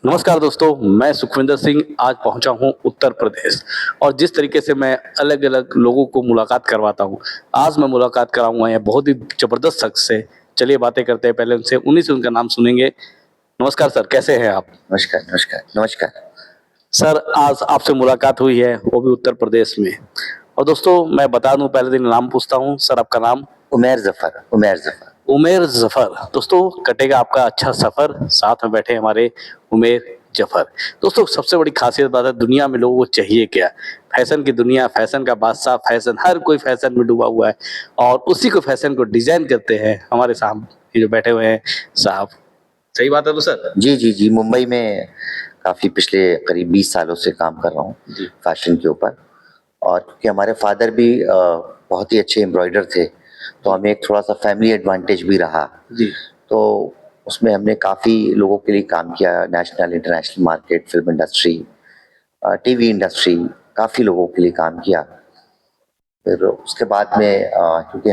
नमस्कार दोस्तों, मैं सुखविंदर सिंह आज पहुंचा हूं उत्तर प्रदेश और जिस तरीके से मैं अलग-अलग लोगों को मुलाकात करवाता हूं, आज मैं मुलाकात कराऊंगा यह बहुत ही ज़बरदस्त शख्स से। चलिए बातें करते हैं पहले उनसे, उन्हीं से उनका नाम सुनेंगे। नमस्कार सर, कैसे हैं आप? नमस्कार, नमस्कार, नमस्कार। सर आज आपसे मुलाकात हुई है, वो भी उत्तर प्रदेश में। और दोस्तों मैं बता दूं पहले दिन नाम पूछता हूं, सर आपका नाम? उमैर ज़फ़र, उमैर ज़फ़र। उमेर ज़फ़र। दोस्तों कटेगा आपका अच्छा सफ़र, साथ में बैठे हमारे उमेर ज़फ़र। दोस्तों सबसे बड़ी ख़ासियत बात है दुनिया में लोगों को चाहिए क्या? फ़ैशन की दुनिया, फ़ैशन का बादशाह, फ़ैशन हर कोई फ़ैशन में डूबा हुआ है और उसी को फ़ैशन को डिज़ाइन करते हैं हमारे साहब ये जो बैठे हुए हैं साहब। सही बात है तो सर? जी, जी, जी, मुंबई में काफ़ी पिछले करीब 20 सालों से काम कर रहा हूँ जी। फ़ैशन के ऊपर। और क्योंकि हमारे फ़ादर भी बहुत ही अच्छे एम्ब्रॉयडर थे, तो हमें एक थोड़ा-सा फ़ैमिली एडवांटेज भी रहा। जी। तो उसमें हमने काफ़ी लोगों के लिए काम किया, national, international market, film industry, TV industry, काफ़ी लोगों के लिए काम किया। फिर उसके बाद में क्योंकि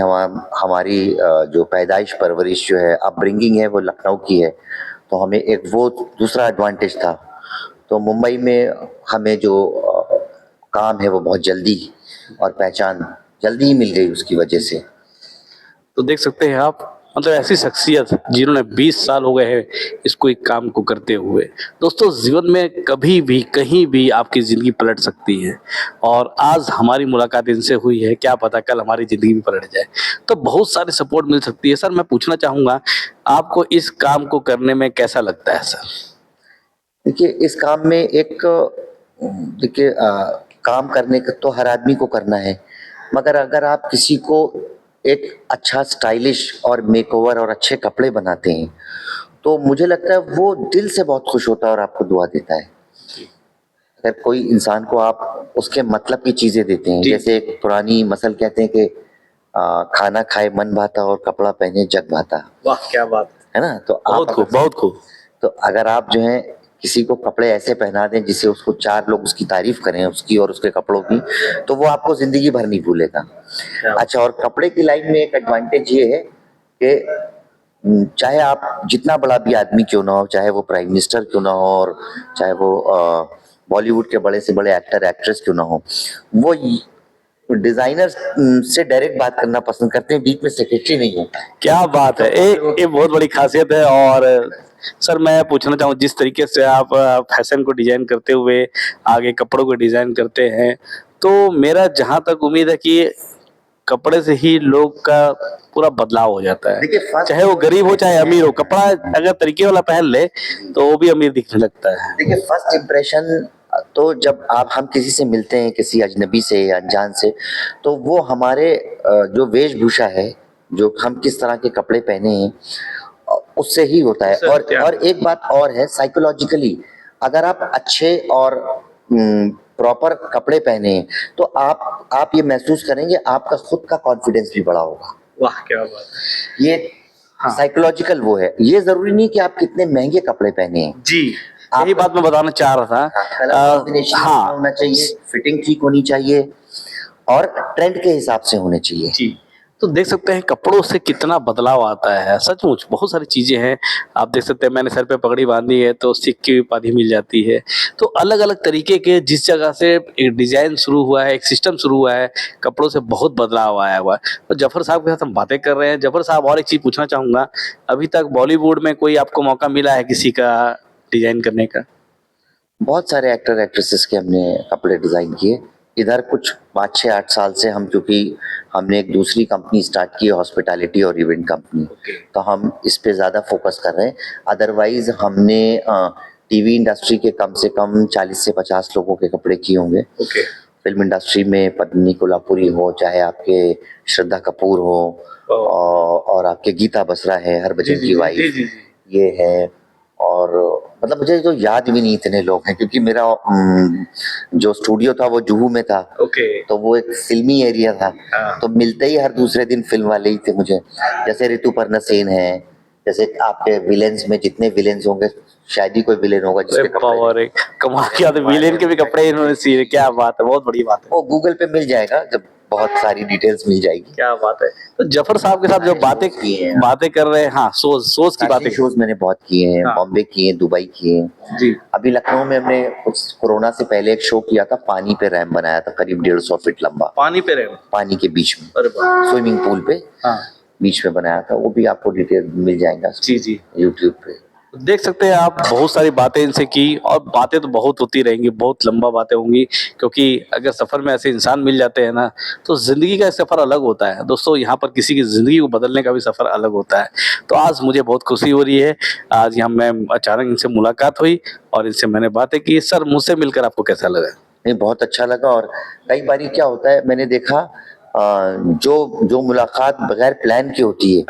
हमारी जो पैदाइश परवरिश जो है अपब्रिंगिंग है वो लखनऊ की है, तो हमें एक वो दूसरा एडवांटेज था। तो मुंबई में हमें जो काम है वो बहुत जल्दी और पहचान जल्दी ही मिल गई उसकी वजह से। तो देख सकते हैं आप मतलब ऐसी शख्सियत जिन्होंने 20 साल हो गए हैं इसको एक काम को करते हुए। दोस्तों जीवन में कभी भी कहीं भी आपकी ज़िंदगी पलट सकती है और आज हमारी मुलाकात इनसे हुई है, क्या पता कल हमारी ज़िंदगी भी पलट जाए। तो बहुत सारी सपोर्ट मिल सकती है। सर मैं पूछना चाहूँगा आपको इस काम को करने में कैसा लगता है सर? देखिए इस काम में एक देखिए काम करने का तो हर आदमी को करना है, मगर अगर आप किसी को एक अच्छा स्टाइलिश और मेकओवर और अच्छे कपड़े बनाते हैं, तो मुझे लगता है वो दिल से बहुत खुश होता है और आपको दुआ देता है। जी। अगर कोई इंसान को आप उसके मतलब की चीज़ें देते हैं, जी। जैसे एक पुरानी मसल कहते हैं कि खाना खाए मन भाता और कपड़ा पहने जग भाता, वाह! क्या बात है ना? तो आप बहुत खूब, अगर बहुत खूब। तो अगर आप जो है किसी को कपड़े ऐसे पहना दें जिससे उसको 4 लोग उसकी तारीफ़ करें उसकी और उसके कपड़ों की, तो वो आपको ज़िंदगी भर नहीं भूलेगा। क्या अच्छा और कपड़े की लाइन में एक एडवांटेज ये है कि चाहे आप जितना बड़ा भी आदमी क्यों ना हो, चाहे वो प्राइम मिनिस्टर क्यों ना हो और चाहे वो बॉलीवुड के बड़े से बड़े एक्टर एक्ट्रेस क्यों ना हो, वो डिज़ाइनर से डायरेक्ट बात करना पसंद करते हैं, बीच में सेक्रेटरी नहीं होता है। क्या बात है! ये बहुत बड़ी ख़ासियत है और सर मैं पूछना चाहूँ जिस तरीके से आप फ़ैशन को डिज़ाइन करते हुए आगे कपड़ों को डिज़ाइन करते हैं, तो मेरा जहाँ तक उम्मीद है कि कपड़े से ही लोग का पूरा बदलाव हो जाता है। देखिए चाहे वो गरीब हो चाहे अमीर हो, कपड़ा अगर तरीके वाला पहन ले, तो वो भी अमीर दिखने लगता है। देखिए फर्स्ट इम्प्रेशन तो जब आप हम किसी से मिलते हैं, किसी अजनबी से या अनजान से, तो वो हमारे जो वेशभूषा है, जो हम किस तरह के कपड़े पहने हैं उससे ही होता है। और एक बात और है साइकोलॉजिकली अगर आप अच्छे और प्रॉपर कपड़े पहने हैं, तो आप ये महसूस करेंगे आपका खुद का कॉन्फिडेंस भी बढ़ा होगा। वाह! क्या बात है। ये हाँ। साइकोलॉजिकल वो है। ये ज़रूरी नहीं कि आप कितने महँगे कपड़े पहने हैं। जी, आप यही बात मैं बताना चाह रहा था। हाँ, कलर कॉम्बिनेशन अच्छा हाँ। होना चाहिए, फिटिंग ठीक होनी चाहिए और ट्रेंड के हिसाब से होने चाहिए। जी, तो देख सकते हैं कपड़ों से कितना बदलाव आता है, सचमुच बहुत सारी चीज़ें हैं। आप देख सकते हैं मैंने सर पे पगड़ी बाँधी है तो सिख की उपाधि मिल जाती है। तो अलग-अलग तरीके के जिस जगह से एक डिज़ाइन शुरू हुआ है, एक सिस्टम शुरू हुआ है, कपड़ों से बहुत बदलाव आया हुआ है। तो जफ़र साहब के साथ हम बातें कर रहे हैं। जफ़र साहब और एक चीज़ पूछना चाहूँगा, अभी तक बॉलीवुड में कोई आपको मौका मिला है किसी का डिज़ाइन करने का? बहुत सारे एक्टर एक्ट्रेसेस के हमने कपड़े डिज़ाइन किए। इधर कुछ 5, 6, 8 साल से हम क्योंकि हमने एक दूसरी कंपनी स्टार्ट की है हॉस्पिटैलिटी और इवेंट कंपनी, तो हम इस पे ज़्यादा फ़ोकस कर रहे हैं। अदरवाइज़ हमने टीवी इंडस्ट्री के कम से कम 40 से 50 लोगों के कपड़े किए होंगे। फ़िल्म इंडस्ट्री में पद्मिनी कोल्हापुरी हो, चाहे आपके श्रद्धा कपूर हो और आपके गीता बसरा है, हरभजन की वाइफ़, ये है और मतलब मुझे तो याद भी नहीं इतने लोग हैं क्योंकि मेरा जो स्टूडियो था वो जुहू में था, तो वो एक फ़िल्मी एरिया था, तो मिलते ही हर दूसरे दिन फ़िल्म वाले ही थे मुझे। जैसे ऋतुपर्णा सेन है, जैसे आपके विलेन्स में जितने विलेन्स होंगे, शायद ही कोई विलेन होगा जिसके कपड़े पावर है, कमाल की बात है, विलेन के भी कपड़े इन्होंने सिए, क्या बात है, बहुत बड़ी बात है। वो गूगल पे मिल जाएगा, जब बहुत सारी डिटेल्स मिल जाएगी। क्या बात है। तो जफर साहब के साथ जो बातें कर रहे हैं, हाँ, शोज की बातें। शोज मैंने बहुत किए हैं, हाँ। बॉम्बे किए हैं, दुबई किए हैं। जी। अभी लखनऊ में हमने कुछ कोरोना से पहले एक शो किया था, पानी पे रैम बनाया था, करीब 150 फीट लंबा, पानी पे रहे। पानी के बीच में, अरे वाह। स्विमिंग पूल पे हाँ। बीच में बनाया था। वो भी आपको डिटेल मिल जाएगा जी जी। यूट्यूब पे। देख सकते हैं आप, बहुत सारी बातें इनसे की, और बातें तो बहुत होती रहेंगी, बहुत लंबा बातें होंगी, क्योंकि अगर सफर में ऐसे इंसान मिल जाते हैं ना, तो जिंदगी का सफर अलग होता है दोस्तों। यहाँ पर किसी की जिंदगी को बदलने का भी सफर अलग होता है। तो आज मुझे बहुत खुशी हो रही है, आज यहाँ मैं अचानक इनसे मुलाकात हुई और इनसे मैंने बातें की। सर, मुझसे मिलकर आपको कैसा लगा? नहीं, बहुत अच्छा लगा। और कई बारी क्या होता है, मैंने देखा जो मुलाकात बगैर प्लान की होती है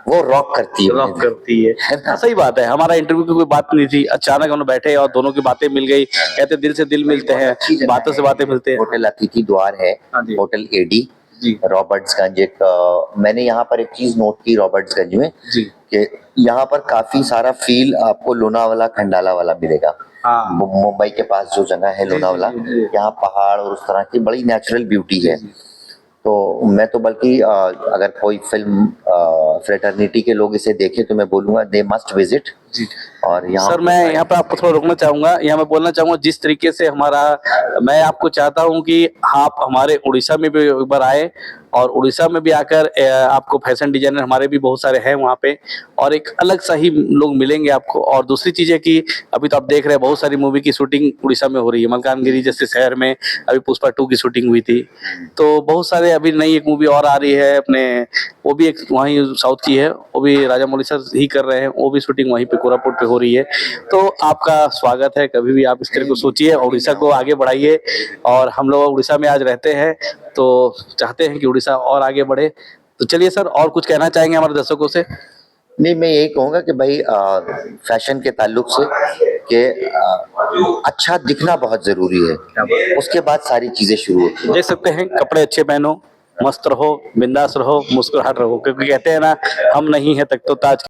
वो रॉक करती है, रॉक करती है। है ना? सही बात है, हमारा इंटरव्यू की कोई बात नहीं थी, अचानक हम लोग बैठे और दोनों की बातें मिल गई। कहते दिल से दिल मिलते हैं, बातों से बातें मिलते हैं। होटल अतिथि द्वार है, हाँ जी। होटल एडी जी रॉबर्ट्सगंज। एक मैंने यहाँ पर एक चीज नोट की रॉबर्ट्सगंज में, जी। कि यहाँ पर काफी सारा फील आपको लोनावाला खंडाला वाला मिलेगा। हाँ। मुंबई के पास जो जगह है लोनावाला, यहाँ पहाड़ और उस तरह की बड़ी नेचुरल ब्यूटी है। तो मैं तो बल्कि अगर कोई फिल्म फ्रेटर्निटी के लोग इसे देखें तो मैं बोलूंगा दे मस्ट विजिट। जी। और यहाँ सर, मैं यहाँ पे आपको थोड़ा रोकना चाहूंगा। यहाँ मैं बोलना चाहूंगा, जिस तरीके से मैं आपको चाहता हूँ कि आप हमारे उड़ीसा में भी एक बार आए, और उड़ीसा में भी आकर आपको फैशन डिजाइनर हमारे भी बहुत सारे हैं वहाँ पे, और एक अलग सा ही लोग मिलेंगे आपको। और दूसरी चीज़ है कि अभी तो आप देख रहे हैं बहुत सारी मूवी की शूटिंग उड़ीसा में हो रही है। मलकानगिरी जैसे शहर में अभी पुष्पा 2 की शूटिंग हुई थी। तो बहुत सारे, अभी नई एक मूवी और आ रही है अपने, वो भी एक वहीं साउथ की है, वो भी राजा मौली सर ही कर रहे हैं, वो भी शूटिंग वहीं पे कोरापुट पे हो रही है। तो आपका स्वागत है, कभी भी आप इस तरह को सोचिए, उड़ीसा को आगे बढ़ाइए। और हम लोग उड़ीसा में आज रहते हैं, तो चाहते हैं कि उड़ीसा और आगे बढ़े। तो चलिए सर, और कुछ कहना चाहेंगे हमारे दर्शकों से? नहीं, मैं यही कहूंगा कि भाई फैशन के ताल्लुक से कि अच्छा दिखना बहुत जरूरी है, उसके बाद सारी चीजें शुरू होती हैं। देख सकते हैं, कपड़े अच्छे पहनो, मस्त रहो, बिंदास रहो, मुस्कुराहट रहो, क्योंकि कहते हैं ना, हम नहीं है तक तो ताज